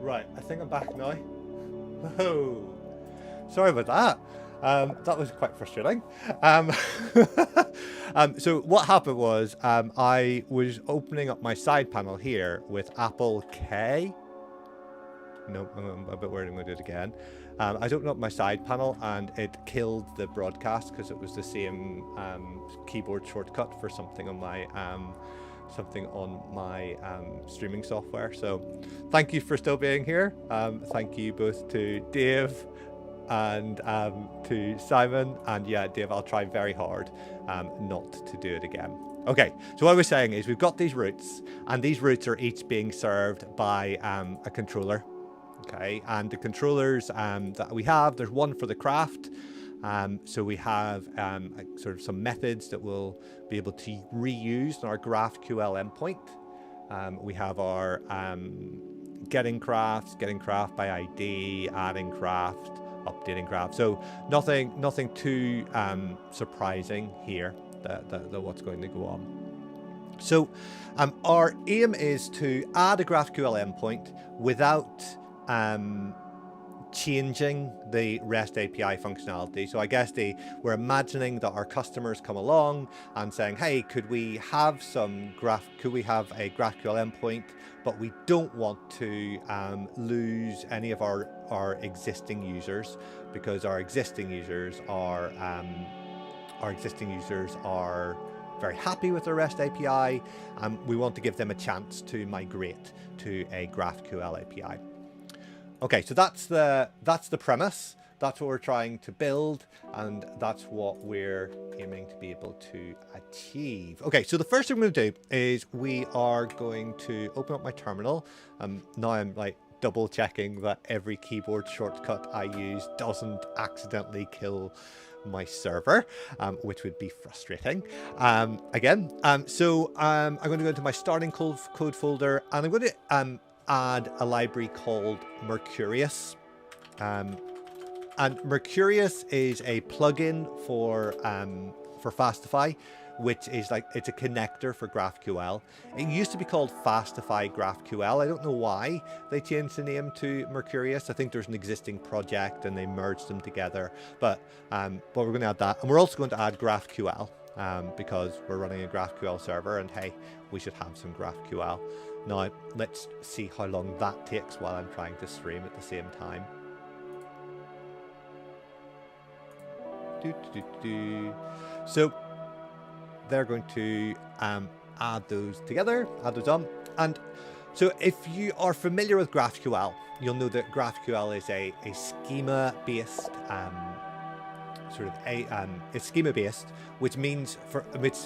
Right, I think I'm back now. Whoa. Sorry about that. That was quite frustrating. So what happened was I was opening up my side panel here with Apple K. No, I'm a bit worried I'm going to do it again. I was opening up my side panel and it killed the broadcast because it was the same keyboard shortcut for something on my streaming software. So thank you for still being here. Thank you both to Dave and to Simon. And yeah, Dave, I'll try very hard not to do it again. Okay, so what I was saying is we've got these routes, and these routes are each being served by a controller. Okay, and the controllers that we have, there's one for the craft. So we have sort of some methods that we'll be able to reuse in our GraphQL endpoint. We have our getting craft by ID, adding craft, updating craft. So nothing too surprising here that what's going to go on. So our aim is to add a GraphQL endpoint without changing the REST API functionality. So I guess we're imagining that our customers come along and saying, hey, could we have a GraphQL endpoint, but we don't want to lose any of our existing users, because our existing users are very happy with the REST API, and we want to give them a chance to migrate to a GraphQL API. Okay, so that's the premise. That's what we're trying to build, and that's what we're aiming to be able to achieve. Okay, so the first thing we're going to do is we are going to open up my terminal. Now I'm like double checking that every keyboard shortcut I use doesn't accidentally kill my server, which would be frustrating. Again, so I'm going to go into my starting code folder, and I'm going to add a library called Mercurius. And Mercurius is a plugin for Fastify, which is it's a connector for GraphQL. It used to be called Fastify GraphQL. I don't know why they changed the name to Mercurius. I think there's an existing project and they merged them together. But we're going to add that, and we're also going to add GraphQL because we're running a GraphQL server, and hey, we should have some GraphQL. Now let's see how long that takes while I'm trying to stream at the same time. So they're going to add those together, add those on. And so if you are familiar with GraphQL, you'll know that GraphQL is a schema-based it's schema-based, which means which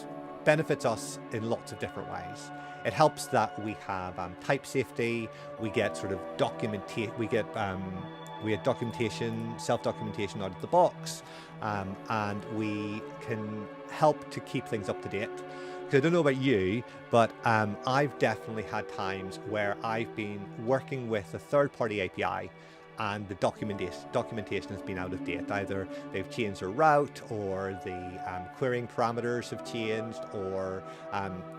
benefits us in lots of different ways. It helps that we have type safety, we get sort of documentation, we get documentation, self-documentation out of the box, and we can help to keep things up to date. Because I don't know about you, but I've definitely had times where I've been working with a third-party API and the documentation has been out of date. Either they've changed their route, or the querying parameters have changed, or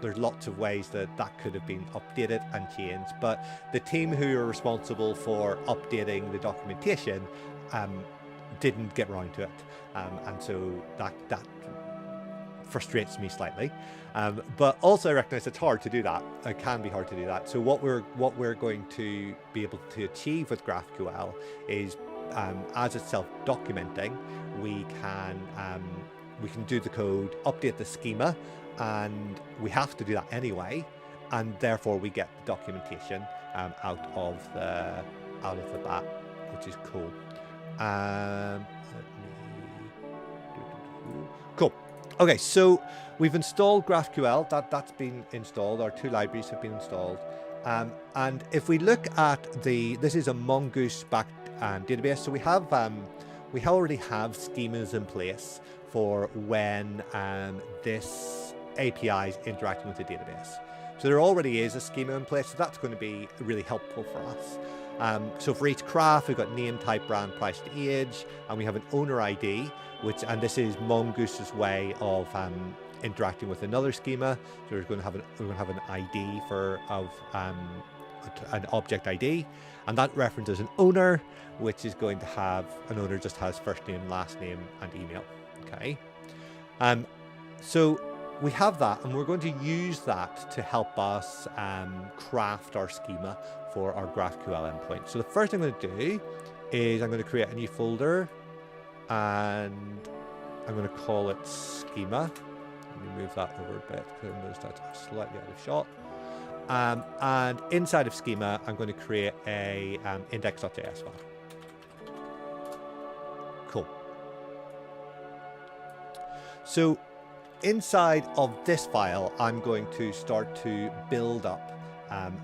there's lots of ways that could have been updated and changed. But the team who are responsible for updating the documentation didn't get around to it, and so that frustrates me slightly. But also I recognize it's hard to do that. It can be hard to do that. So what we're going to be able to achieve with GraphQL is, as it's self-documenting, we can do the code, update the schema, and we have to do that anyway, and therefore we get the documentation out of the bat, which is cool. Cool. Okay, so we've installed GraphQL. That's been installed. Our two libraries have been installed. And if we look at this is a Mongoose-backed database. So we already have schemas in place for when this API is interacting with the database. So there already is a schema in place. So that's going to be really helpful for us. So for each craft, we've got name, type, brand, price, and age, and we have an owner ID, and this is Mongoose's way of interacting with another schema. So we're going to have an ID an object ID, and that references an owner, which is going to have an owner just has first name, last name, and email. Okay. So we have that, and we're going to use that to help us craft our schema for our GraphQL endpoint. So the first thing I'm going to do is I'm going to create a new folder, and I'm going to call it Schema. Let me move that over a bit because I noticed that's slightly out of shot. And inside of Schema, I'm going to create a index.js file. Cool. So inside of this file, I'm going to start to build up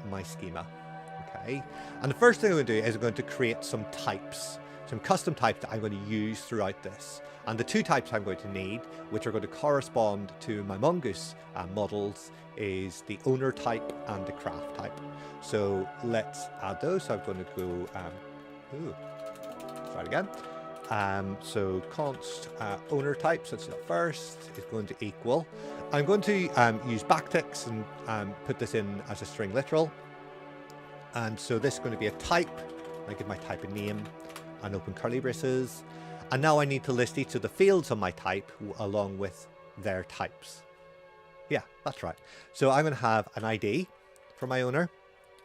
my schema. Okay. And the first thing I'm going to do is I'm going to create some types, some custom types that I'm going to use throughout this. And the two types I'm going to need, which are going to correspond to my Mongoose models, is the owner type and the craft type. So let's add those. So I'm going to go, try it again. So const owner type, so that's the first, is going to equal. I'm going to use backticks and put this in as a string literal. And so this is going to be a type. I give my type a name and open curly braces. And now I need to list each of the fields on my type along with their types. Yeah, that's right. So I'm going to have an ID for my owner,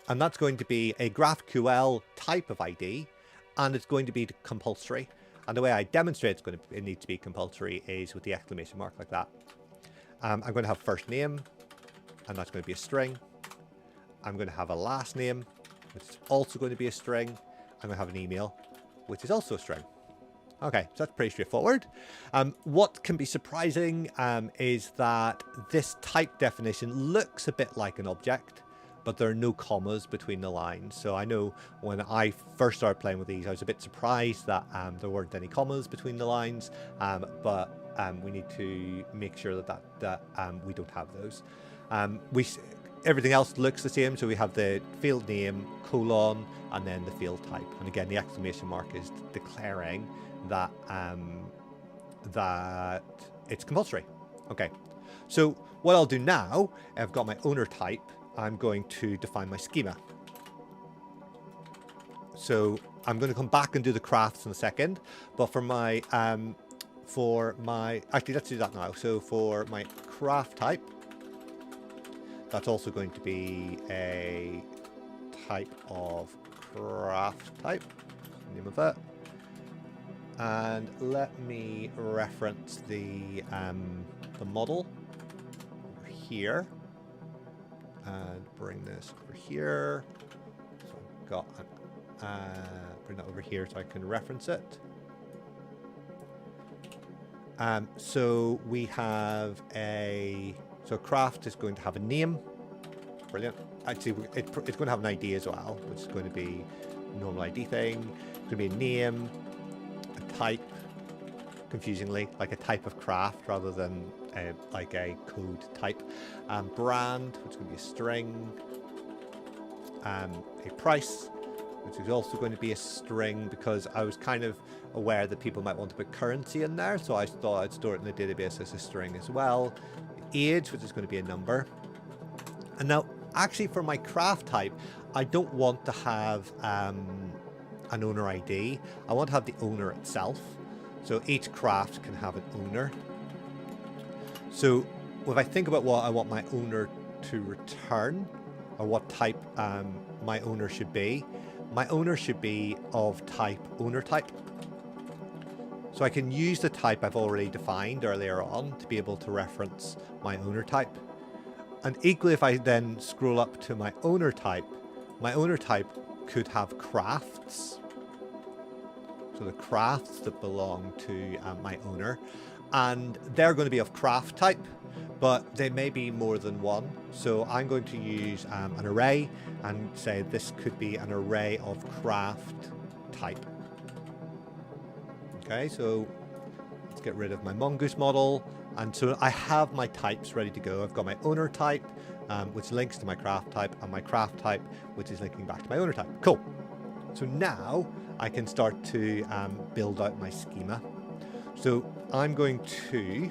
and that's going to be a GraphQL type of ID, and it's going to be compulsory. And the way I demonstrate it needs to be compulsory is with the exclamation mark like that. I'm going to have first name, and that's going to be a string. I'm going to have a last name, which is also going to be a string. I'm going to have an email, which is also a string. Okay, so that's pretty straightforward. What can be surprising is that this type definition looks a bit like an object, but there are no commas between the lines. So I know when I first started playing with these, I was a bit surprised that there weren't any commas between the lines, but we need to make sure that we don't have those. Everything else looks the same, so we have the field name, colon, and then the field type. And again, the exclamation mark is declaring that that it's compulsory. Okay, so what I'll do now, I've got my owner type, I'm going to define my schema. So I'm going to come back and do the crafts in a second, but for my actually let's do that now. So for my craft type, that's also going to be a type of craft type, name of it. And let me reference the model over here and bring this over here. So I've got bring that over here so I can reference it. So we have so craft is going to have a name. Brilliant. Actually, it's going to have an ID as well, which is going to be a normal ID thing. It's going to be a name, a type, confusingly, like a type of craft rather than like a code type. Brand, which is going to be a string. A price, which is also going to be a string, because I was kind of aware that people might want to put currency in there, so I thought I'd store it in the database as a string as well. Age, which is going to be a number. And now, actually, for my craft type, I don't want to have an owner ID. I want to have the owner itself. So each craft can have an owner. So if I think about what I want my owner to return, or what type my owner should be of type owner type. So I can use the type I've already defined earlier on to be able to reference my owner type. And equally, if I then scroll up to my owner type could have crafts. So the crafts that belong to my owner, and they're going to be of craft type, but they may be more than one. So I'm going to use an array and say this could be an array of craft type. Okay, so let's get rid of my Mongoose model. And so I have my types ready to go. I've got my owner type, which links to my craft type, and my craft type, which is linking back to my owner type. Cool. So now I can start to build out my schema. So I'm going to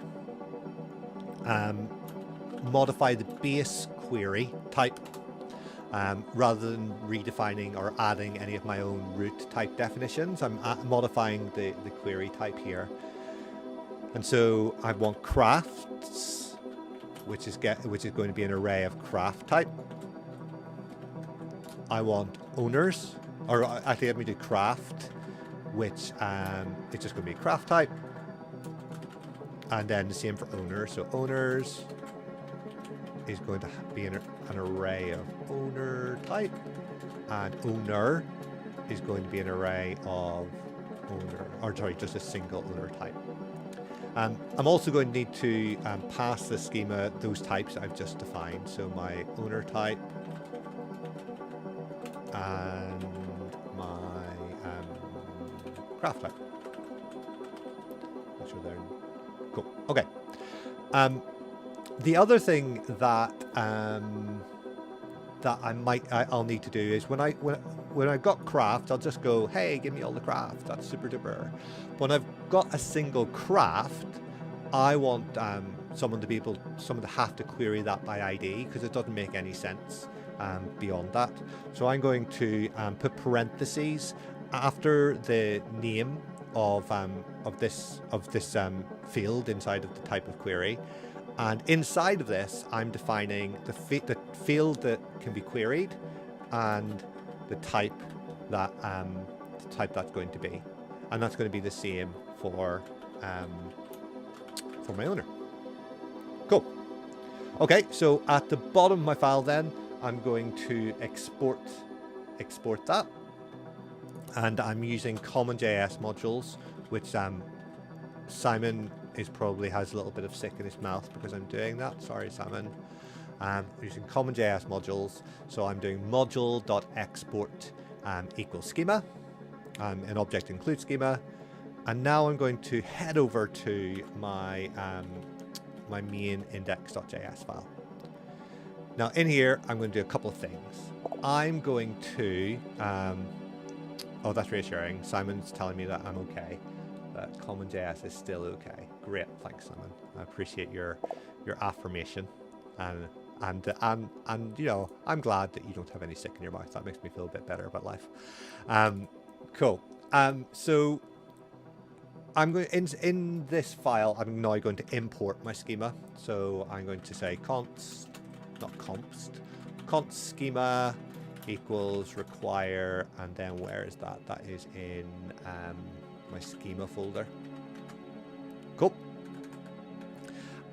modify the base query type. Rather than redefining or adding any of my own root type definitions, I'm modifying the query type here. And so I want crafts, which is going to be an array of craft type. I want owners, or actually let me do craft, which is just going to be craft type. And then the same for owners. So owners is going to be an array of owner type, and owner is going to be an array of owner, or sorry, just a single owner type. I'm also going to need to pass the schema those types I've just defined. So my owner type and my craft type. Make sure they're cool. Okay. The other thing that I'll need to do is when I got craft, I'll just go, hey, give me all the craft. That's super duper. When I've got a single craft, I want someone to have to query that by ID, because it doesn't make any sense beyond that. So I'm going to put parentheses after the name of this field inside of the type of query. And inside of this, I'm defining the field that can be queried and the type that's going to be, and that's going to be the same for my owner. Cool. Okay, so at the bottom of my file, then I'm going to export that, and I'm using common.js modules, which Simon probably has a little bit of sick in his mouth because I'm doing that. Sorry, Simon. Using common.js modules, so I'm doing module.export equals schema. An object includes schema, and now I'm going to head over to my my main index.js file. Now in here, I'm going to do a couple of things. I'm going to oh, that's reassuring. Simon's telling me that I'm okay. That common.js is still okay. Great, thanks, Simon. I appreciate your affirmation, and you know, I'm glad that you don't have any sick in your mouth. That makes me feel a bit better about life. Cool. So I'm going in this file. I'm now going to import my schema. So I'm going to say const schema equals require, and then where is that? That is in my schema folder. Cool.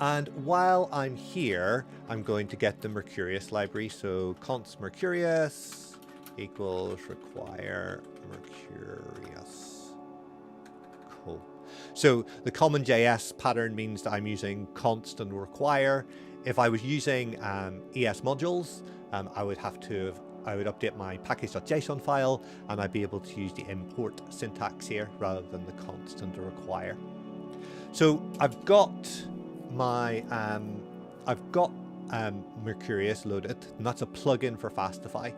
And while I'm here, I'm going to get the Mercurius library. So const Mercurius equals require Mercurius. Cool. So the common.js pattern means that I'm using const and require. If I was using ES modules, I would update my package.json file, and I'd be able to use the import syntax here rather than the const and the require. So I've got my Mercurius loaded, and that's a plugin for Fastify.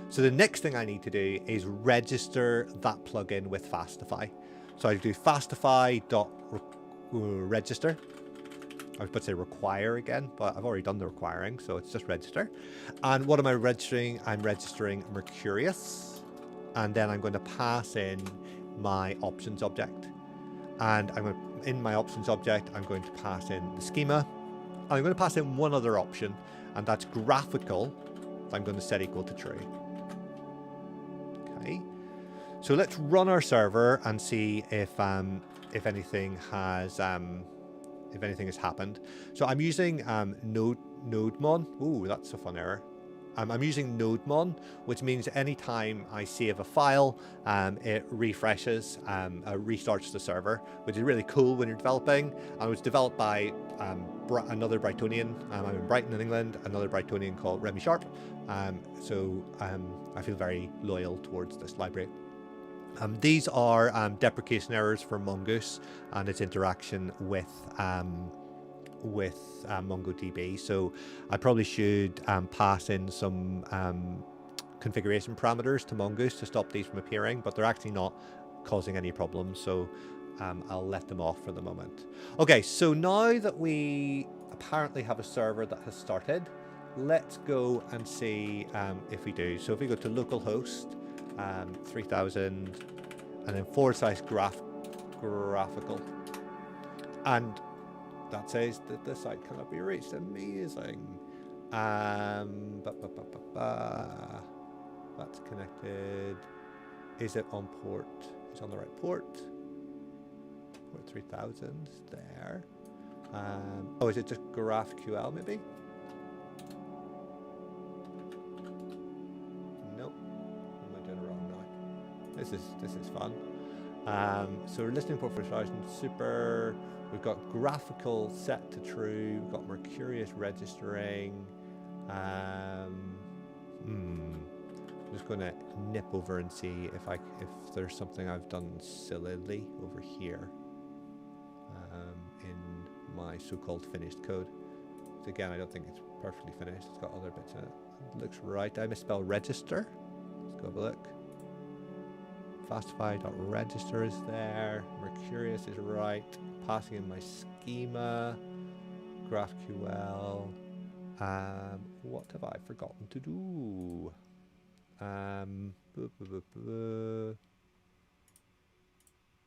So the next thing I need to do is register that plugin with Fastify. So I do fastify.register. I was about to say require again, but I've already done the requiring, so it's just register. And what am I registering? I'm registering Mercurius, and then I'm going to pass in my options object. And in my options object, I'm going to pass in the schema. I'm going to pass in one other option, and that's graphical. I'm going to set equal to true. Okay. So let's run our server and see if anything has happened. So I'm using nodemon. Ooh, that's a fun error. I'm using nodemon, which means anytime I save a file, it refreshes, restarts the server, which is really cool when you're developing. And it was developed by another Brightonian. I'm in Brighton in England, another Brightonian called Remy Sharp. So I feel very loyal towards this library. These are deprecation errors for Mongoose and its interaction with MongoDB. So I probably should pass in some configuration parameters to Mongoose to stop these from appearing, but they're actually not causing any problems. So I'll let them off for the moment. Okay, so now that we apparently have a server that has started, let's go and see if we do. So if we go to localhost 3000 and then /graphical, and that says that the site cannot be reached. Amazing. That's connected. Is it on port? It's on the right port. Port 3000 there. Oh, is it just GraphQL maybe? Nope. What am I doing wrong now? This is fun. So we're listening port for 1000. Super. We've got graphical set to true. We've got Mercurius registering. I'm just going to nip over and see if there's something I've done sillily over here in my so-called finished code. So again, I don't think it's perfectly finished. It's got other bits in it. It looks right. I misspelled register. Let's go have a look. Fastify.register is there. Mercurius is right. Passing in my schema. GraphQL. What have I forgotten to do?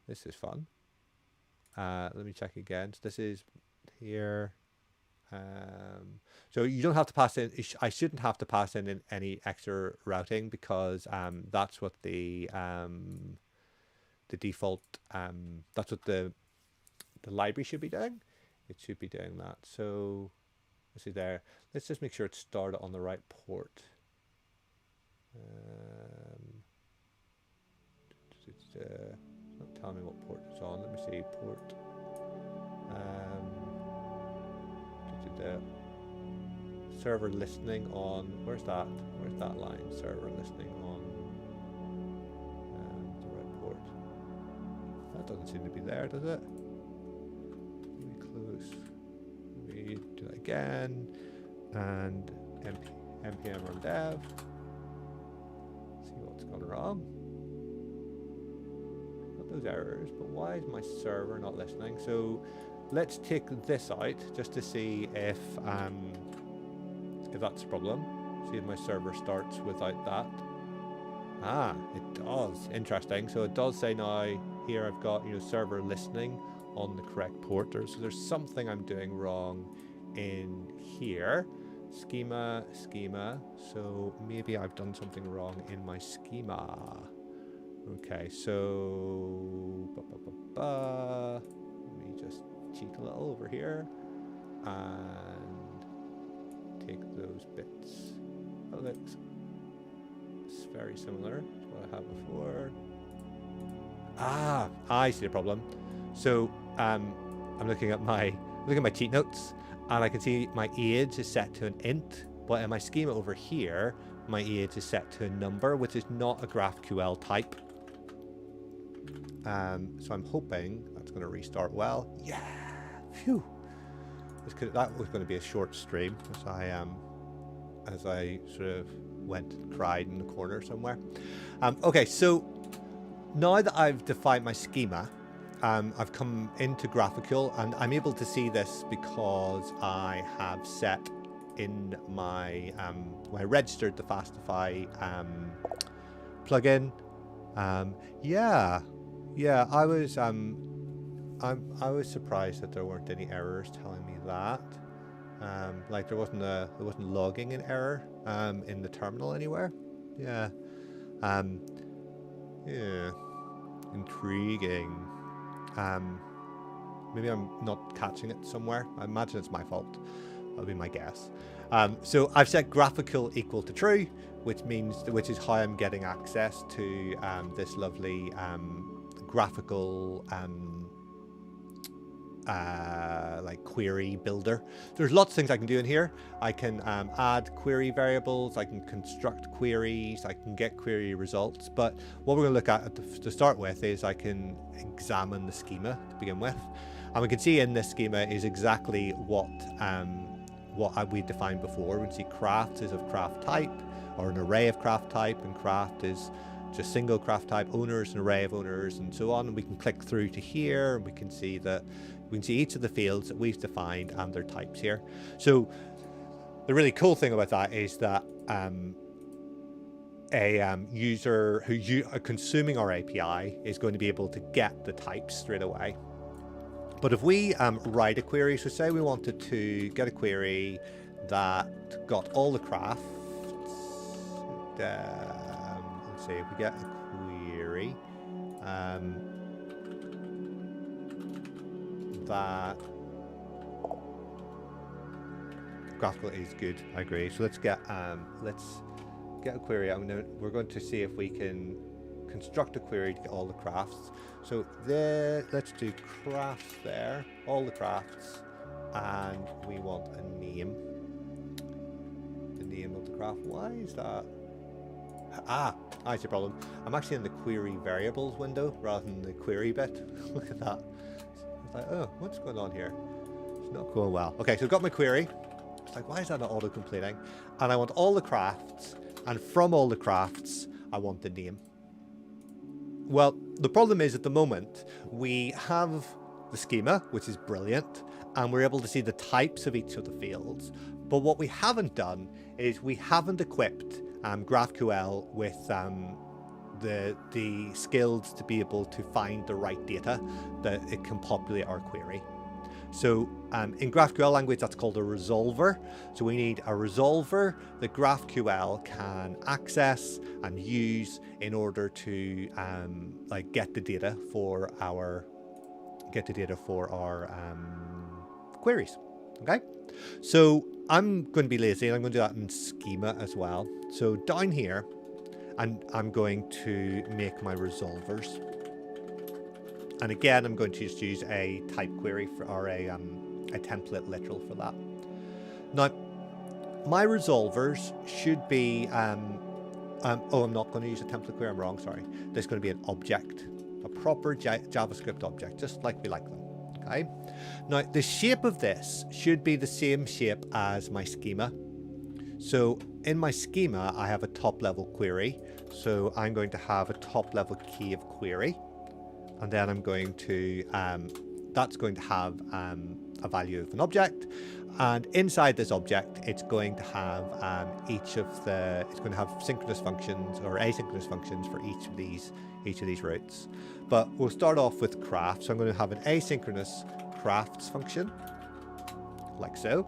This is fun. Let me check again. So this is here. So you don't have to pass in. I shouldn't have to pass in any extra routing because that's what the default. That's what the library should be doing. It should be doing that. So let's see there. Let's just make sure it's started on the right port. It's not telling me what port it's on. Let me see port. Server listening on. Where's that? Where's that line? Server listening on the right port. That doesn't seem to be there, does it? Let me close. Let me do that again. And npm run dev. See what's gone wrong. Got those errors, but why is my server not listening? So let's take this out just to see if that's a problem. See if my server starts without that. Ah, it does. Interesting. So it does say now here I've got server listening on the correct port. So there's something I'm doing wrong in here. Schema. So maybe I've done something wrong in my schema. Okay, so let me just cheat a little over here and take those bits. That looks very similar to what I had before. Ah, I see the problem. So I'm looking at my cheat notes, and I can see my age is set to an int, but in my schema over here, my age is set to a number, which is not a GraphQL type. So I'm hoping that's going to restart well. Yeah, phew. That was going to be a short stream as I sort of went and cried in the corner somewhere. Okay, so now that I've defined my schema, I've come into GraphQL and I'm able to see this because I have set in my when I registered the Fastify plugin. Yeah, I was surprised that there weren't any errors telling me that. Like there wasn't logging an error in the terminal anywhere. Yeah. Yeah. Intriguing. Maybe I'm not catching it somewhere. I imagine it's my fault. That'll be my guess. So I've set GraphQL equal to true, which is how I'm getting access to this lovely graphical like query builder. There's lots of things I can do in here. I can add query variables, I can construct queries, I can get query results, but what we're going to look at to start with is I can examine the schema to begin with, and we can see in this schema is exactly what we defined before. We can see craft is of craft type, or an array of craft type, and craft is just single craft type, owners, an array of owners, and so on. And we can click through to here, and we can see each of the fields that we've defined and their types here. So The really cool thing about that is that a user who consuming our API is going to be able to get the types straight away. But if we write a query, so say we wanted to get a query that got all the crafts, let's see, if we get a query that GraphQL is good, I agree. So let's get a query. We're going to see if we can construct a query to get all the crafts. So there, let's do crafts there, all the crafts, and we want a name. The name of the craft. Why is that? I see a problem. I'm actually in the query variables window rather than the query bit. Look at that. It's like, oh, what's going on here? It's not going well. Okay, so I've got my query. It's like, why is that not auto-completing? And I want all the crafts, and from all the crafts, I want the name. Well, the problem is at the moment, we have the schema, which is brilliant, and we're able to see the types of each of the fields. But what we haven't done is we haven't equipped GraphQL with the skills to be able to find the right data that it can populate our query. So in GraphQL language, that's called a resolver. So we need a resolver that GraphQL can access and use in order to get the data for our queries. Okay. So I'm going to be lazy and I'm going to do that in Schema as well. So down here, and I'm going to make my resolvers. And again, I'm going to just use a type query or a template literal for that. Now, my resolvers should be, I'm not going to use a template query, I'm wrong, sorry. There's going to be an object, a proper JavaScript object, just like we like them, okay? Now, the shape of this should be the same shape as my schema. So in my schema, I have a top level query. So I'm going to have a top level key of query. And then I'm going to, that's going to have a value of an object. And inside this object, it's going to have it's going to have synchronous functions or asynchronous functions for each of these routes. But we'll start off with craft. So I'm going to have an asynchronous crafts function, like so.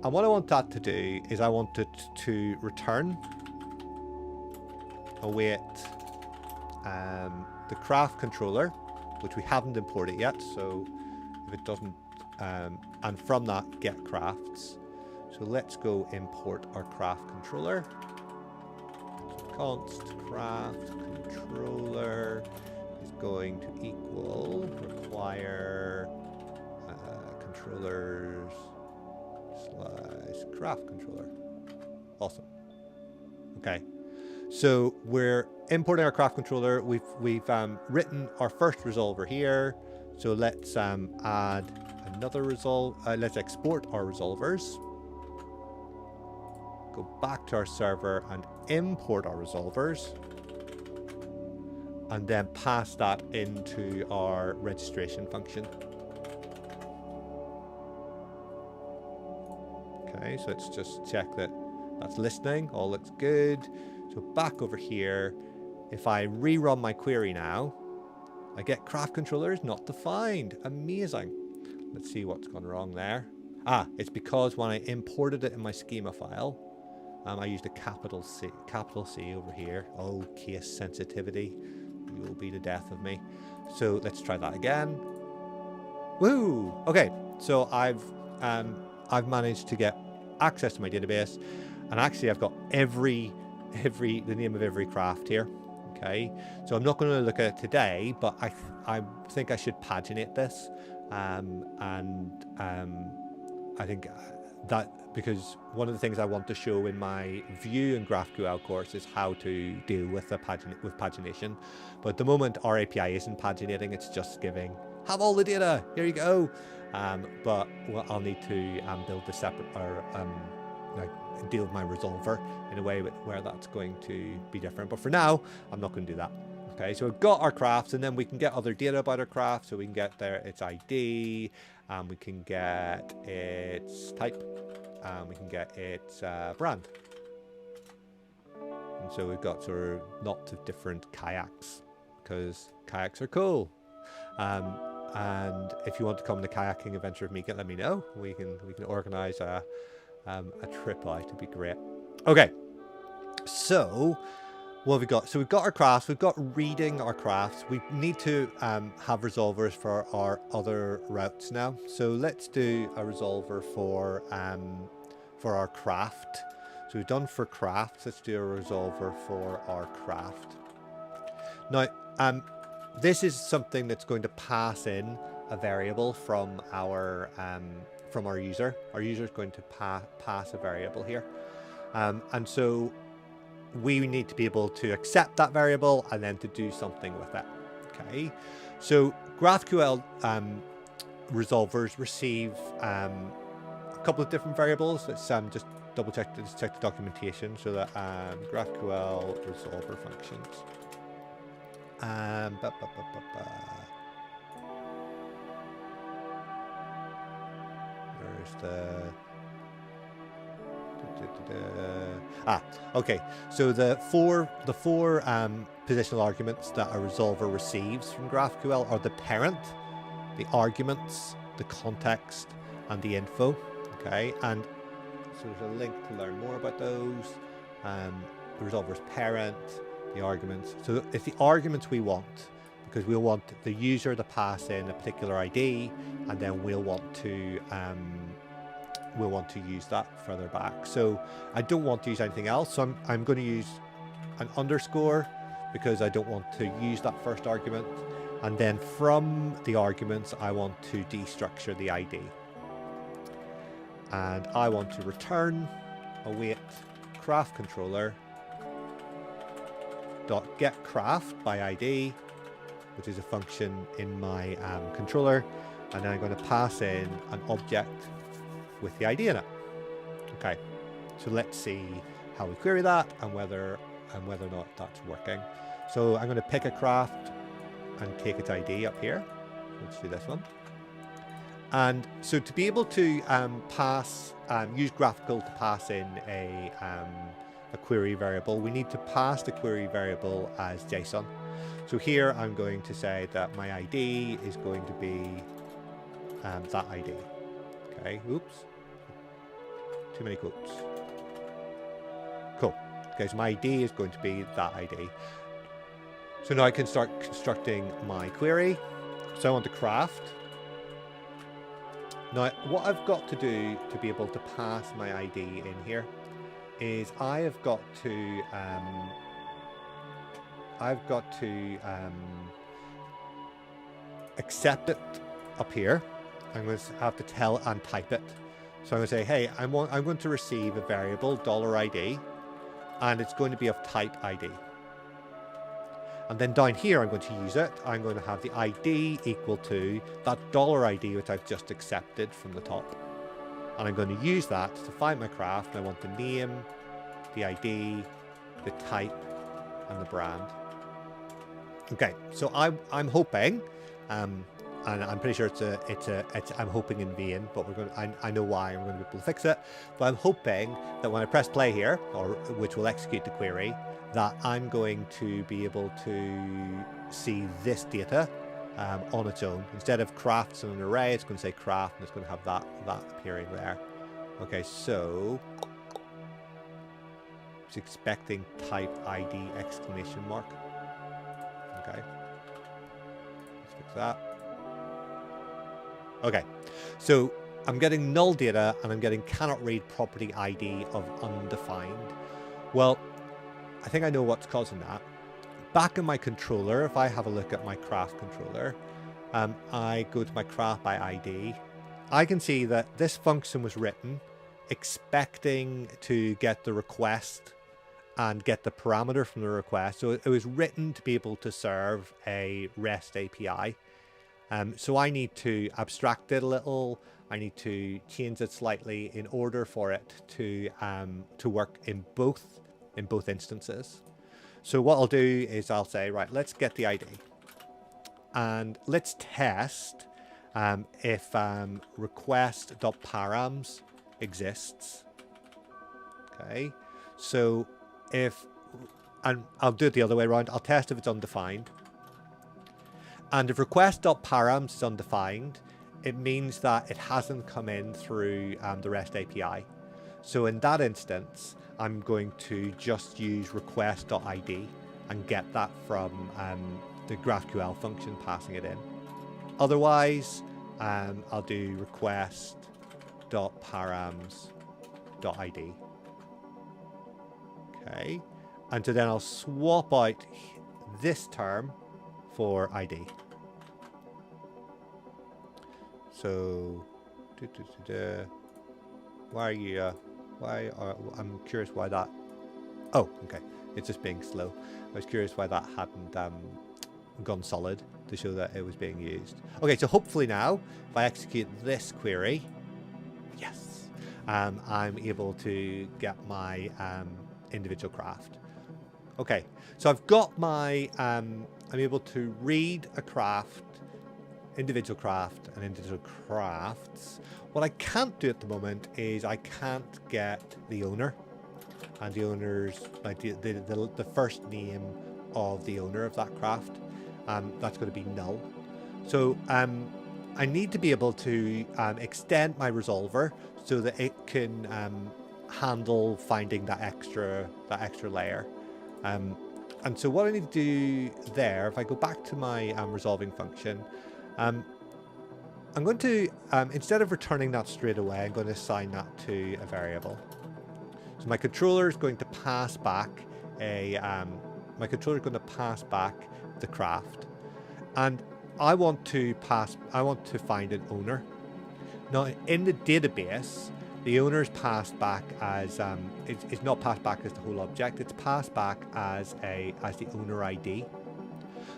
And what I want that to do is I want it to return await the craft controller, which we haven't imported yet, so if it doesn't, and from that get crafts. So let's go import our craft controller. Const craft controller is going to equal require controllers / craft controller. Awesome. Okay. So we're importing our craft controller. We've written our first resolver here. So let's add another let's export our resolvers. Go back to our server and import our resolvers. And then pass that into our registration function. Okay, so let's just check that that's listening. All looks good. So back over here, if I rerun my query now, I get craft controllers not defined. Amazing. Let's see what's gone wrong there. It's because when I imported it in my schema file, I used a capital C over here. Oh, case sensitivity. You will be the death of me. So let's try that again. Woo! Okay, so I've managed to get access to my database, and actually I've got the name of every craft here. Okay, so I'm not going to look at it today, but I think I should paginate this, I think that because one of the things I want to show in my Vue and GraphQL course is how to deal with pagination. But at the moment, our API isn't paginating; it's just giving have all the data. Here you go. But I'll need to build a separate deal with my resolver in a way where that's going to be different. But for now, I'm not going to do that. Okay, so we've got our crafts, and then we can get other data about our craft. So we can get its ID, and we can get its type, and we can get its brand. And so we've got sort of lots of different kayaks because kayaks are cool. And if you want to come on the kayaking adventure with me, let me know. We can organize a trip out. It'd be great. Okay, so what have we got? So we've got our crafts. We've got reading our crafts. We need to have resolvers for our other routes now. So let's do a resolver for our craft. So we've done for crafts. Let's do a resolver for our craft. Now, this is something that's going to pass in a variable from our user. Our user is going to pass a variable here, and so we need to be able to accept that variable and then to do something with it. Okay, so GraphQL resolvers receive a couple of different variables. Let's just double check the documentation. So that GraphQL resolver functions. There's the okay. So the four positional arguments that a resolver receives from GraphQL are the parent, the arguments, the context, and the info. Okay, and so there's a link to learn more about those. The resolver's parent, the arguments. So it's the arguments we want, because we'll want the user to pass in a particular ID, and then we'll want to use that further back. So I don't want to use anything else. So I'm going to use an underscore because I don't want to use that first argument. And then from the arguments, I want to destructure the ID. And I want to return await craft controller dot get craft by ID, which is a function in my controller, and then I'm going to pass in an object with the ID in it. Okay, so let's see how we query that and whether or not that's working. So I'm going to pick a craft and take its ID up here. Let's do this one. And so to be able to use GraphQL to pass in a query variable, we need to pass the query variable as JSON. So here I'm going to say that my ID is going to be that ID. Okay, oops, too many quotes. Cool. Okay, so my ID is going to be that ID. So now I can start constructing my query. So I want to craft. Now, what I've got to do to be able to pass my ID in here is I have got to accept it up here. I'm going to have to tell and type it. So I'm going to say, hey, I'm going to receive a variable $ID, and it's going to be of type ID. And then down here, I'm going to use it. I'm going to have the ID equal to that $ID, which I've just accepted from the top. And I'm going to use that to find my craft. And I want the name, the ID, the type, and the brand. Okay, so I'm hoping, and I'm pretty sure I'm hoping in vain, but I know why I'm going to be able to fix it. But I'm hoping that when I press play here, which will execute the query, that I'm going to be able to see this data on its own. Instead of crafts in an array, it's going to say craft, and it's going to have that appearing there. Okay, so it's expecting type ID exclamation mark. Okay, let's fix that. Okay, so I'm getting null data, and I'm getting cannot read property ID of undefined. Well, I think I know what's causing that. Back in my controller, if I have a look at my craft controller, I go to my craft by ID. I can see that this function was written expecting to get the request and get the parameter from the request. So it was written to be able to serve a REST API. So I need to abstract it a little. I need to change it slightly in order for it to work in both instances. So what I'll do is I'll say, right, let's get the ID, and let's test if request.params exists. Okay, so and I'll do it the other way around. I'll test if it's undefined. And if request.params is undefined, it means that it hasn't come in through the REST API. So in that instance, I'm going to just use request.id and get that from the GraphQL function passing it in. Otherwise, I'll do request.params.id. Okay, and so then I'll swap out this term for ID. So, why are you? I'm curious why that. Oh, okay. It's just being slow. I was curious why that hadn't gone solid to show that it was being used. Okay, so hopefully now, if I execute this query, yes, I'm able to get my individual craft. Okay, so I've got my, I'm able to read a craft, individual craft and individual crafts. What I can't do at the moment is I can't get the owner, and the owner's, like the first name of the owner of that craft. That's going to be null. So I need to be able to extend my resolver so that it can handle finding that extra layer. And so what I need to do there, if I go back to my resolving function, I'm going to, instead of returning that straight away, I'm going to assign that to a variable. So my controller is going to pass back the craft, and I want to find an owner. Now in the database, the owner is passed back as it's not passed back as the whole object. It's passed back as the owner ID.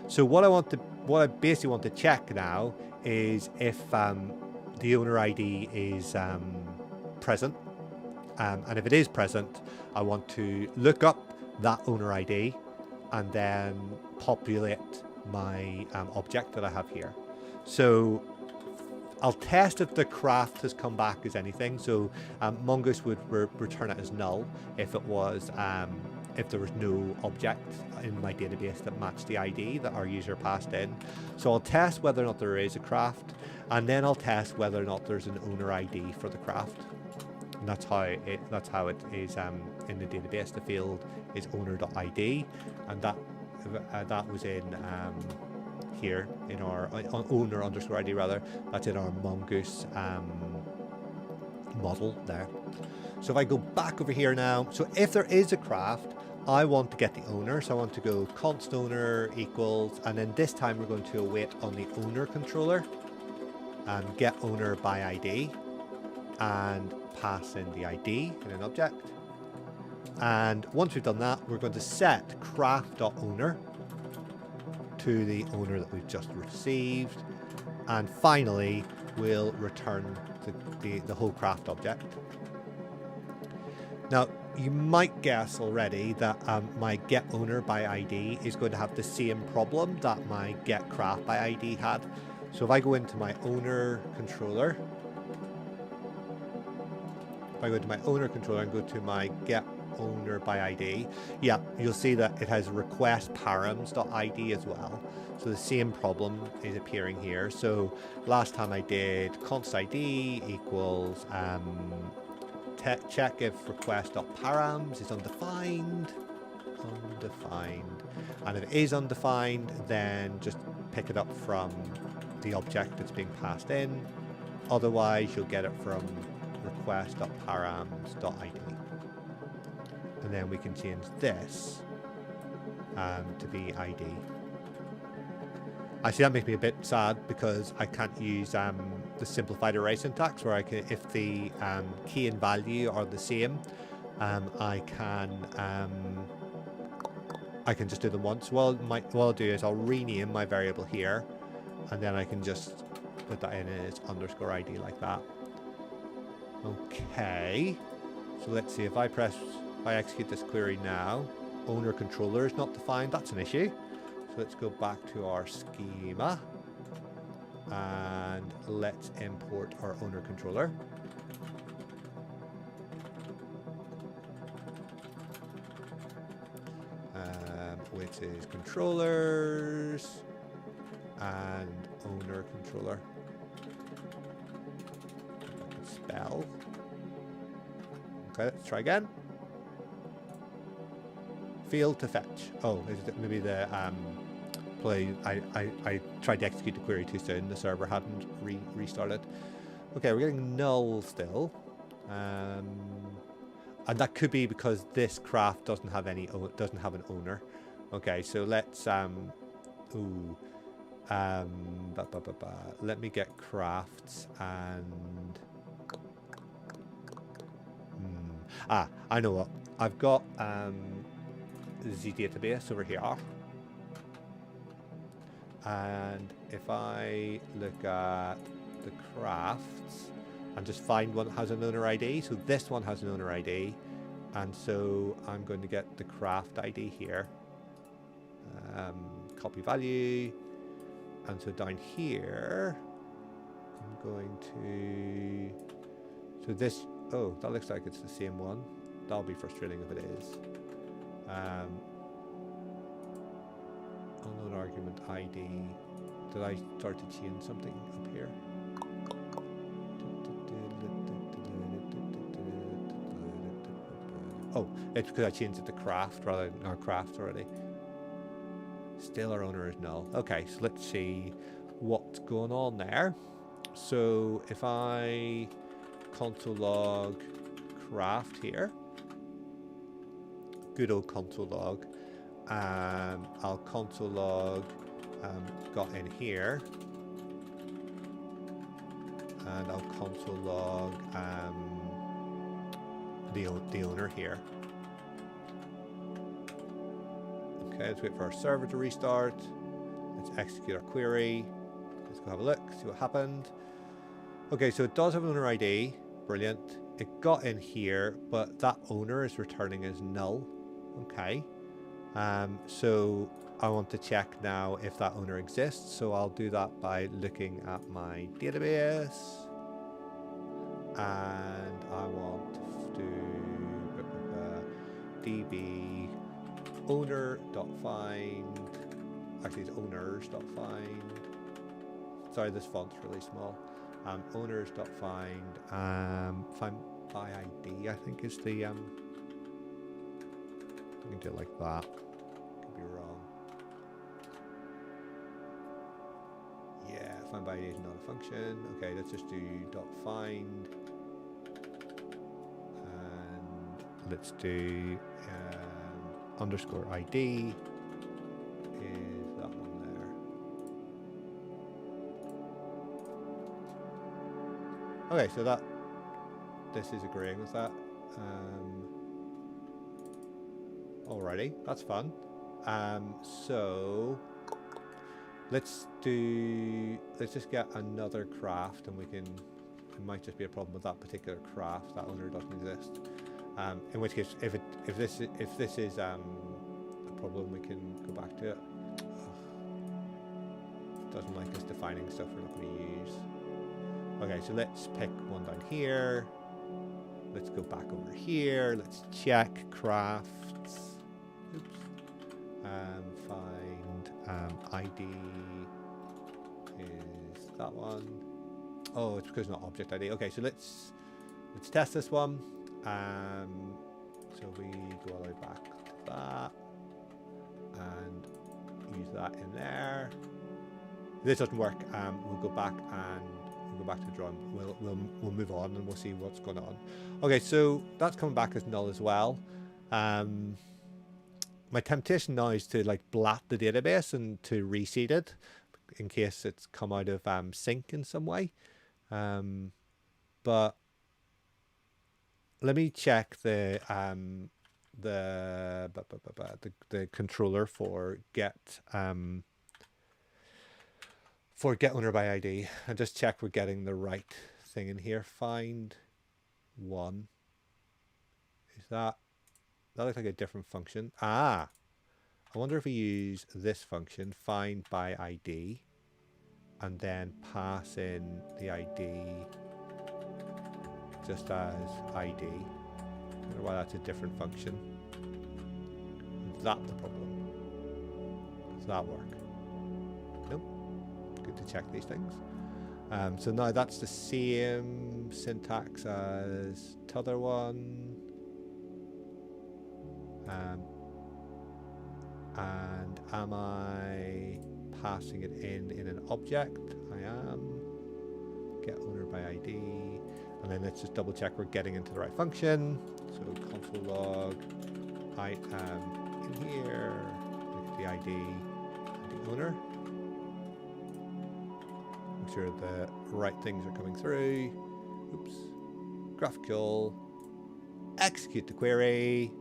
So what I basically want to check now is if the owner ID is present, and if it is present, I want to look up that owner ID and then populate my object that I have here. So I'll test if the craft has come back as anything. So Mongoose would return it as null if it was if there was no object in my database that matched the ID that our user passed in. So I'll test whether or not there is a craft, and then I'll test whether or not there's an owner ID for the craft. And that's how it is in the database. The field is owner.id, and that was in here in our owner_ID rather. That's in our Mongoose model there. So if I go back over here now, so if there is a craft, I want to get the owner. So I want to go const owner equals, and then this time we're going to await on the owner controller and get owner by ID and pass in the ID in an object. And once we've done that, we're going to set craft.owner to the owner that we've just received, and finally we'll return the whole craft object. Now you might guess already that my get owner by ID is going to have the same problem that my get craft by ID had. So if I go into my owner controller, and go to my get owner by ID, yeah, you'll see that it has request params.id as well. So the same problem is appearing here. So last time I did const ID equals check if request.params is undefined, and if it is undefined, then just pick it up from the object that's being passed in. Otherwise, you'll get it from request.params.id. And then we can change this to be ID. Actually, that makes me a bit sad because I can't use the simplified array syntax, where I can, if the key and value are the same, I can just do them once. What I'll do is I'll rename my variable here, and then I can just put that in as _ID like that. Okay, so let's see if I execute this query now. Owner controller is not defined. That's an issue. So let's go back to our schema and let's import our owner controller. which is controllers and owner controller. Spell. Okay, let's try again. Field to fetch. Oh, is it maybe the play? I tried to execute the query too soon. The server hadn't restarted. Okay, we're getting null still, and that could be because this craft doesn't have an owner. Okay, so let's let me get crafts and I know what I've got. The database over here, and if I look at the crafts and just find one that has an owner ID, so this one has an owner ID, and so I'm going to get the craft ID here, copy value, and so down here I'm going to, so this, oh, that looks like it's the same one. That'll be frustrating if it is. Unknown argument ID. Did I start to change something up here? Oh, it's because I changed it to craft rather than our craft already. Still our owner is null. Okay, so let's see what's going on there. So if I console log craft here, good old console log. I'll console log got in here, and I'll console log the owner here. Okay, let's wait for our server to restart. Let's execute our query. Let's go have a look, see what happened. Okay, so it does have an owner ID. Brilliant. It got in here, but that owner is returning as null. Okay. So I want to check now if that owner exists. So I'll do that by looking at my database. And I want to do db owner.find. Actually, it's owners.find. Sorry, this font's really small. Owners.find. Find by ID, I think is the I can do it like that. Could be wrong. Yeah, find by ID is not a function. Okay, let's just do .find, and let's do underscore ID is that one there. Okay, so that this is agreeing with that. Alrighty, that's fun. So let's just get another craft, and we can. It might just be a problem with that particular craft. That owner doesn't exist. In which case, if this is a problem, we can go back to it. Doesn't like us defining stuff we're not going to use. Okay, so let's pick one down here. Let's go back over here. Let's check crafts. Oops. Find ID is that one. Oh, it's because it's not object ID. Okay, so let's test this one. So we go all the way back to that and use that in there. If this doesn't work, we'll go back and we'll go back to the drawing. We'll move on and we'll see what's going on. Okay, so that's coming back as null as well. My temptation now is to like blat the database and to reseed it in case it's come out of sync in some way. But let me check the controller for get owner by ID and just check we're getting the right thing in here. Find one. Is that looks like a different function. I wonder if we use this function, find by ID, and then pass in the ID just as ID. I wonder why that's a different function. And that the problem? Does that work? Nope. Good to check these things. So now that's the same syntax as the other one. And am I passing it in an object? I am. Get owner by ID. And then let's just double check we're getting into the right function. So console log, I am in here, look at the ID and the owner. Make sure the right things are coming through. Oops. GraphQL, execute the query,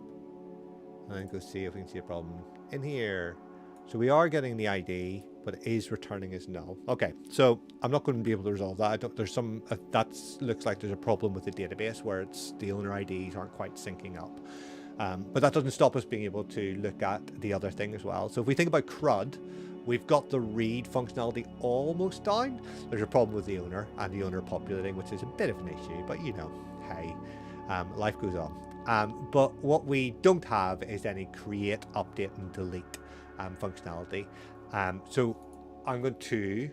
and then go see if we can see a problem in here. So we are getting the ID, but it is returning as null. Okay, so I'm not going to be able to resolve that. There's some, that looks like there's a problem with the database where it's the owner IDs aren't quite syncing up. But that doesn't stop us being able to look at the other thing as well. So if we think about CRUD, we've got the read functionality almost down. There's a problem with the owner and the owner populating, which is a bit of an issue, but you know, hey, life goes on. But what we don't have is any create, update, and delete functionality. So I'm going to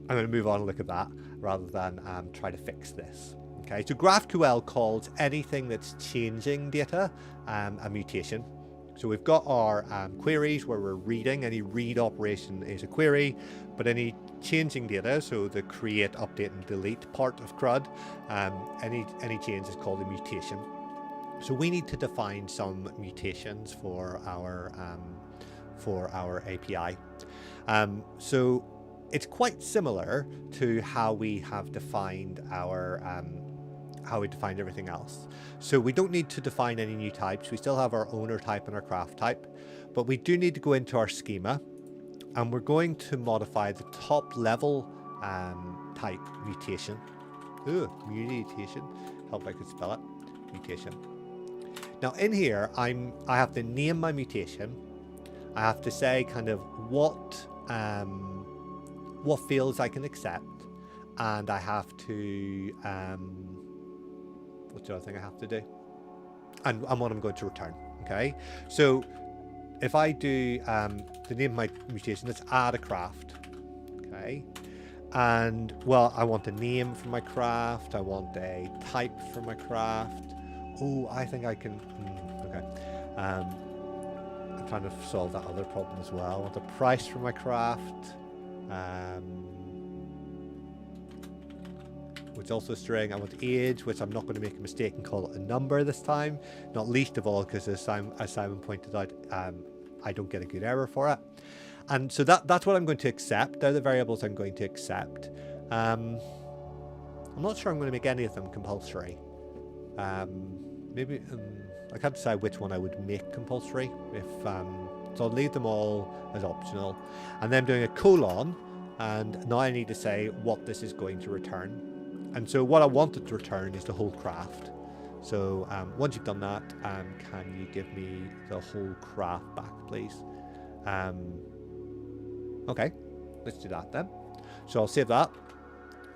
move on and look at that rather than try to fix this. Okay, so GraphQL calls anything that's changing data a mutation. So we've got our queries where we're reading. Any read operation is a query, but any changing data, so the create, update, and delete part of CRUD, any change is called a mutation. So we need to define some mutations for our API. So it's quite similar to how we have defined our everything else. So we don't need to define any new types. We still have our owner type and our craft type, but we do need to go into our schema, and we're going to modify the top level type mutation. Ooh, mutation. Help if I could spell it. Mutation. Now in here, I have to name my mutation. I have to say kind of what fields I can accept, and I have to what's the other thing I have to do, and what I'm going to return. Okay, so if I do the name of my mutation, let's add a craft. Okay, and well, I want a name for my craft. I want a type for my craft. Oh, I think I can. Okay. I'm trying to solve that other problem as well. I want a price for my craft, which is also a string. I want age, which I'm not going to make a mistake and call it a number this time. Not least of all because, as Simon pointed out, I don't get a good error for it. And so that's what I'm going to accept. They're the variables I'm going to accept. I'm not sure I'm going to make any of them compulsory. Maybe I can't decide which one I would make compulsory. So I'll leave them all as optional, and then I'm doing a colon, and now I need to say what this is going to return. And so what I wanted to return is the whole craft. So once you've done that, can you give me the whole craft back, please? Okay, let's do that then. So I'll save that,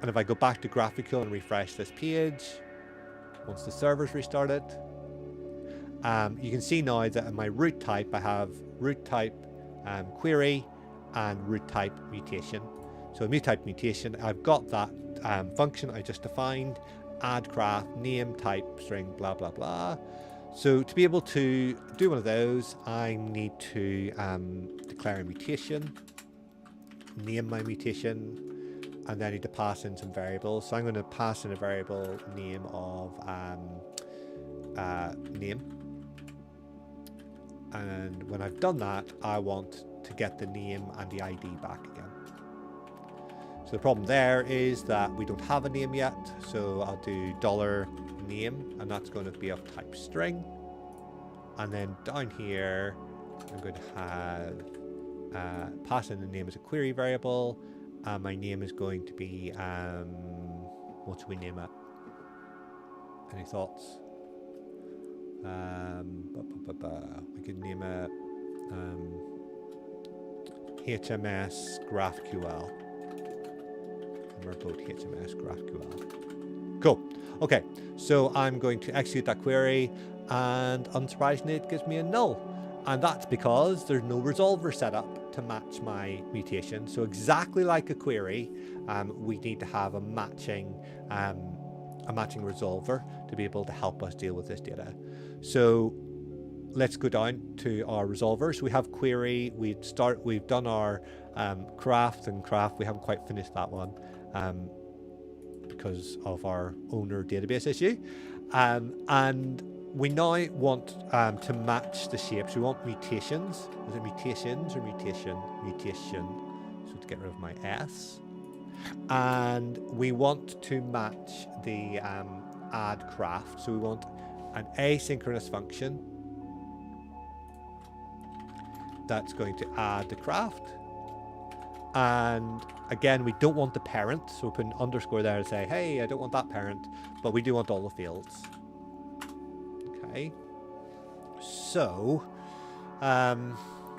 and if I go back to GraphQL and refresh this page, once the server's restarted, you can see now that in my root type, I have root type query and root type mutation. So root type mutation, I've got that function I just defined, add craft, name, type, string, blah, blah, blah. So to be able to do one of those, I need to declare a mutation, name my mutation, and then I need to pass in some variables. So I'm going to pass in a variable name of name. And when I've done that, I want to get the name and the ID back again. So the problem there is that we don't have a name yet. So I'll do $name, and that's going to be of type string. And then down here, I'm going to have pass in the name as a query variable. My name is going to be, what should we name it? Any thoughts? We could name it HMS GraphQL. And we're both HMS GraphQL. Cool. Okay, so I'm going to execute that query, and unsurprisingly, it gives me a null. And that's because there's no resolver set up to match my mutation. So exactly like a query, we need to have a matching resolver to be able to help us deal with this data. So let's go down to our resolvers. We have query. We've done our craft and craft. We haven't quite finished that one because of our owner database issue, and we now want to match the shapes. We want mutations. Is it mutations or mutation? Mutation. So to get rid of my S. And we want to match the add craft. So we want an asynchronous function that's going to add the craft. And again, we don't want the parent. So we put an underscore there to say, hey, I don't want that parent, but we do want all the fields. Okay. So,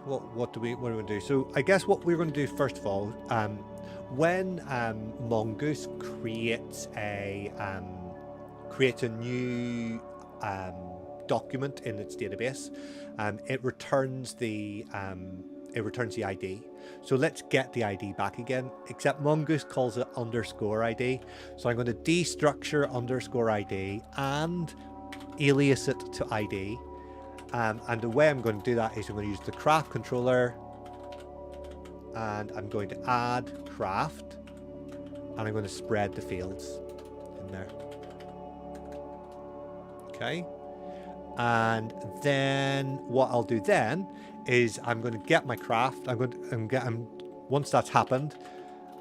what do we want to do? So I guess what we're going to do first of all, when Mongoose creates a new document in its database, it returns the ID. So let's get the ID back again, except Mongoose calls it underscore ID. So I'm going to destructure underscore ID and alias it to ID. And the way I'm going to do that is I'm going to use the craft controller, and I'm going to add craft, and I'm going to spread the fields in there. Okay. And then what I'll do then is I'm going to get my craft. Once that's happened,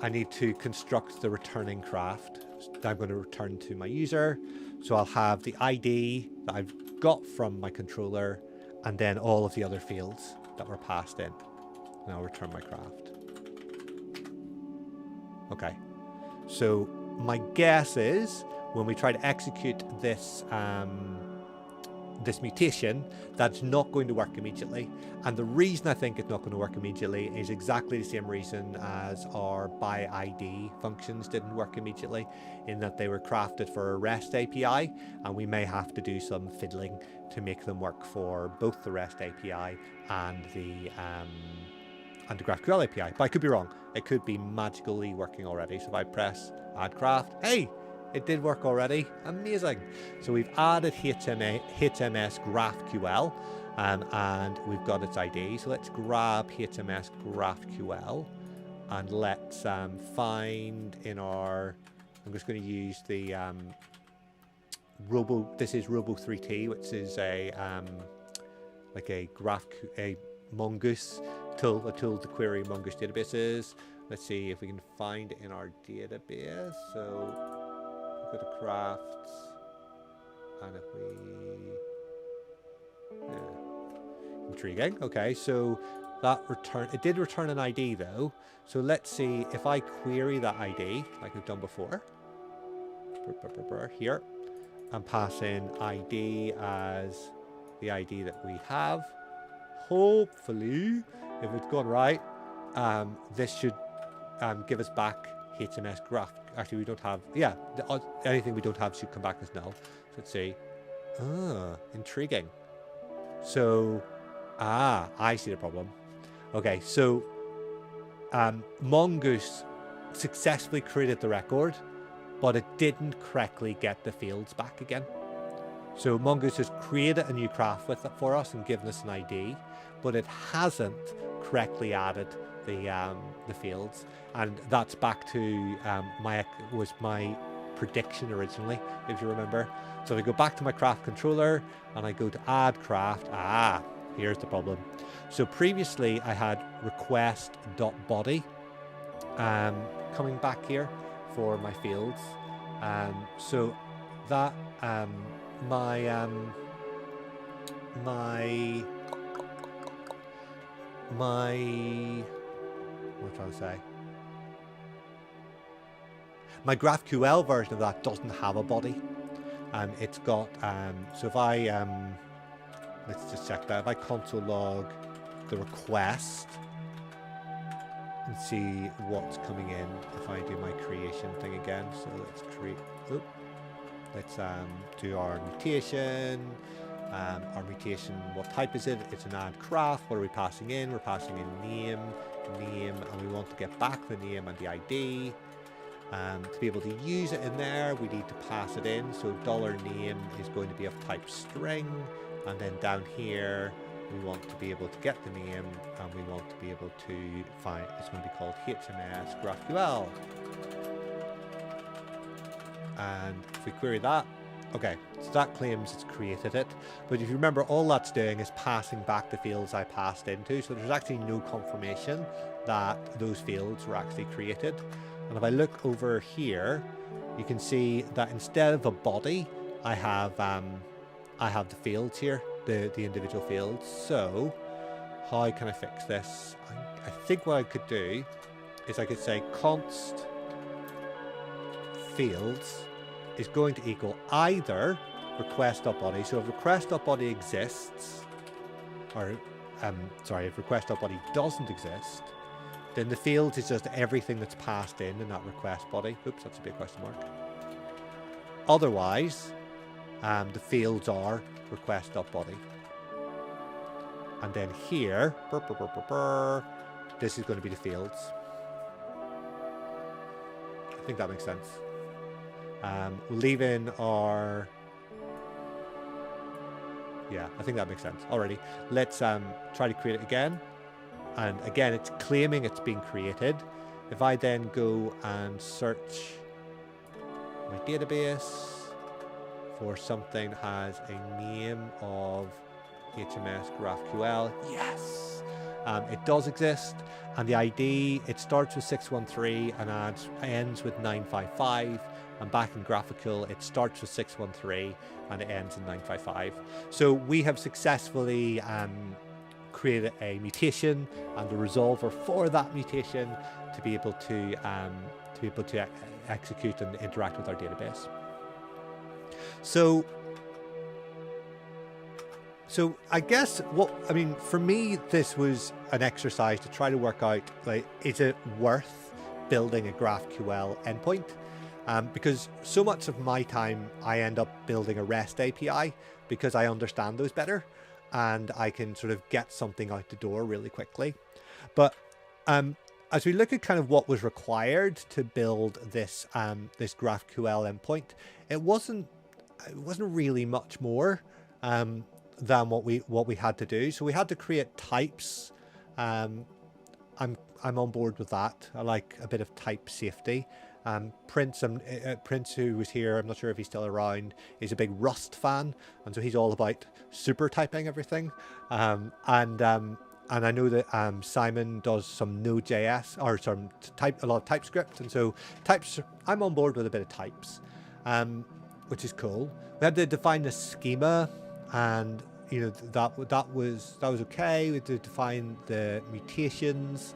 I need to construct the returning craft that I'm going to return to my user. So I'll have the ID that I've got from my controller, and then all of the other fields that were passed in. And I'll return my craft. Okay. So my guess is when we try to execute this this mutation, that's not going to work immediately. And the reason I think it's not going to work immediately is exactly the same reason as our by ID functions didn't work immediately, in that they were crafted for a REST API, and we may have to do some fiddling to make them work for both the REST API and the GraphQL API. But I could be wrong. It could be magically working already. So if I press add craft, hey, it did work already. Amazing. So we've added HMS GraphQL, and we've got its ID. So let's grab HMS GraphQL, and let's find in our, I'm just going to use the this is Robo3T, which is a like a Mongoose tool, a tool to query Mongoose databases. Let's see if we can find it in our database. So go to crafts, and if we, intriguing. Okay, so that it did return an ID though. So let's see if I query that ID like we've done before. Here, and pass in ID as the ID that we have. Hopefully, if it's gone right, this should give us back HMS graph. Actually, we don't have, anything we don't have should come back as null. So let's see. Intriguing. So, I see the problem. Okay, so Mongoose successfully created the record, but it didn't correctly get the fields back again. So Mongoose has created a new craft with it for us and given us an ID, but it hasn't correctly added the fields, and that's back to my prediction originally, if you remember. So if I go back to my craft controller and I go to add craft, here's the problem. So previously I had request.body coming back here for my fields, so that my what am I trying to say? My GraphQL version of that doesn't have a body. It's got so if I let's just check that. If I console log the request and see what's coming in, if I do my creation thing again, so let's create. Let's do our mutation. Our mutation, what type is it? It's an add graph. What are we passing in? We're passing in name, and we want to get back the name and the ID. To be able to use it in there, we need to pass it in. So $name is going to be of type string, and then down here we want to be able to get the name, and we want to be able to find, it's going to be called HMS GraphQL. And if we query that, okay, so that claims it's created it. But if you remember, all that's doing is passing back the fields I passed into. So there's actually no confirmation that those fields were actually created. And if I look over here, you can see that instead of a body, I have the fields here, the individual fields. So how can I fix this? I think what I could do is I could say const fields is going to equal either request.body. So if request.body exists, or if request.body doesn't exist, then the fields is just everything that's passed in that request body. Oops, that's a big question mark. Otherwise, the fields are request.body. And then here, this is going to be the fields. I think that makes sense. We'll leave in our... Yeah, I think that makes sense already. Let's try to create it again. And again, it's claiming it's been created. If I then go and search my database for something that has a name of HMS GraphQL, yes, it does exist. And the ID, it starts with 613 and ends with 955. And back in GraphQL, it starts with 613 and it ends in 955. So we have successfully created a mutation and the resolver for that mutation to be able to execute and interact with our database. So I guess for me, this was an exercise to try to work out, like, is it worth building a GraphQL endpoint? Because so much of my time I end up building a REST API because I understand those better and I can sort of get something out the door really quickly. But as we look at kind of what was required to build this this GraphQL endpoint, it wasn't really much more than what we had to do. So we had to create types. I'm on board with that. I like a bit of type safety. Prince, who was here, I'm not sure if he's still around, is a big Rust fan, and so he's all about super typing everything. And I know that Simon does some Node.js or a lot of TypeScript, and so types. I'm on board with a bit of types, which is cool. We had to define the schema, and that was okay. We had to define the mutations,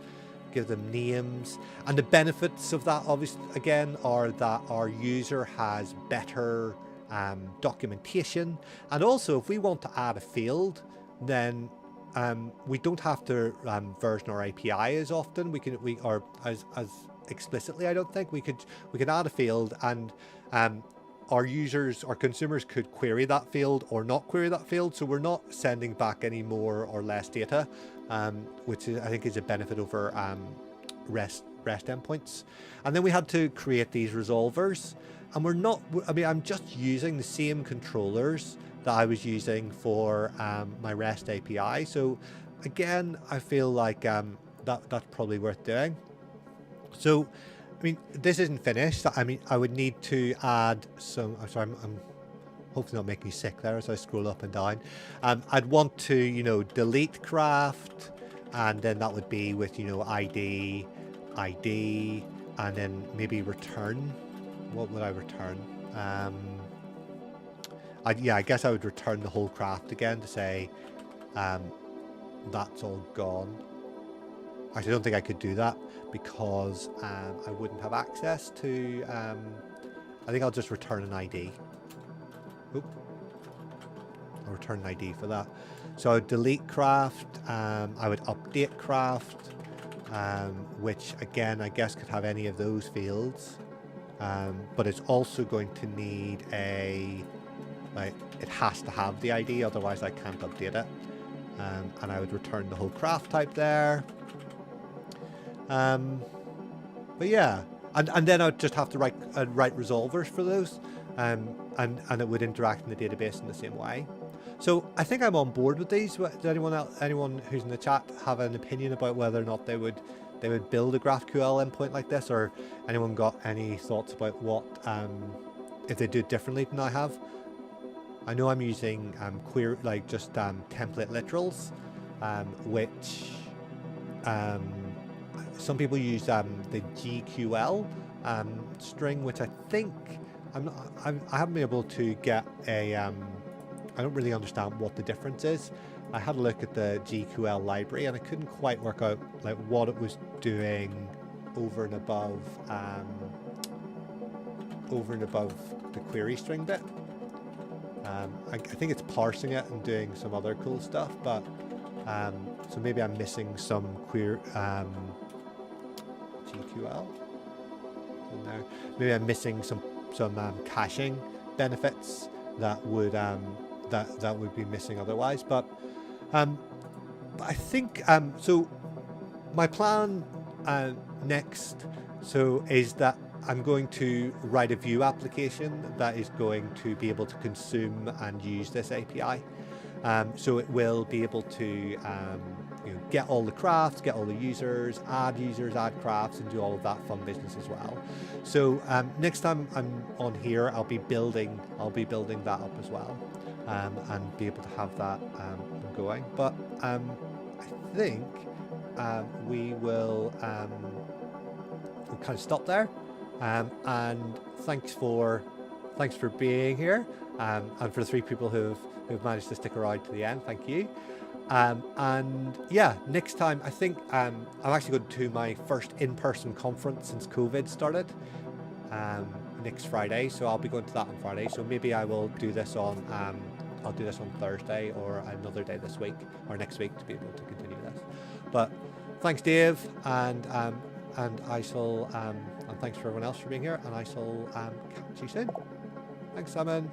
give them names, and the benefits of that, obviously, again, are that our user has better documentation, and also if we want to add a field, then we don't have to version our API as often. Or as explicitly, I don't think we can add a field, and our consumers could query that field or not query that field, so we're not sending back any more or less data, which I think is a benefit over REST endpoints. And then we had to create these resolvers, and I'm just using the same controllers that I was using for my REST API. So again, I feel like that's probably worth doing. So this isn't finished. I would need to add some. I'm sorry, I'm hopefully not making you sick there as I scroll up and down. I'd want to, delete craft, and then that would be with, ID, and then maybe return. What would I return? I guess I would return the whole craft again to say that's all gone. Actually, I don't think I could do that because I wouldn't have access to... I think I'll just return an ID. Oop. I'll return an ID for that. So I would delete craft, I would update craft, which again, I guess could have any of those fields. But it's also going to need a... it has to have the ID, otherwise I can't update it. And I would return the whole craft type there. But yeah, and then I'd just have to write resolvers for those, and it would interact in the database in the same way. So I think I'm on board with these. Does anyone who's in the chat have an opinion about whether or not they would build a GraphQL endpoint like this, or anyone got any thoughts about what if they do it differently than I have? I know I'm using template literals, which some people use the GQL string, which I think I haven't been able to get a I don't really understand what the difference is. I had a look at the GQL library and I couldn't quite work out like what it was doing over and above the query string bit. I think it's parsing it and doing some other cool stuff, but so maybe I'm missing some GQL in there. Maybe I'm missing some caching benefits that would be missing otherwise. But I think so. My plan next is that I'm going to write a Vue application that is going to be able to consume and use this API. So it will be able to get all the crafts, get all the users, add crafts, and do all of that fun business as well. So next time I'm on here, I'll be building that up as well, and be able to have that going. But I think we will we'll kind of stop there. And thanks for being here, and for the 3 people who've managed to stick around to the end, thank you. And yeah, next time I think I'm actually going to my first in-person conference since COVID started next Friday, so I'll be going to that on Friday. So maybe I will do this on I'll do this on Thursday or another day this week or next week to be able to continue this. But thanks, Dave, and I shall and thanks for everyone else for being here, and I shall catch you soon. Thanks, Simon.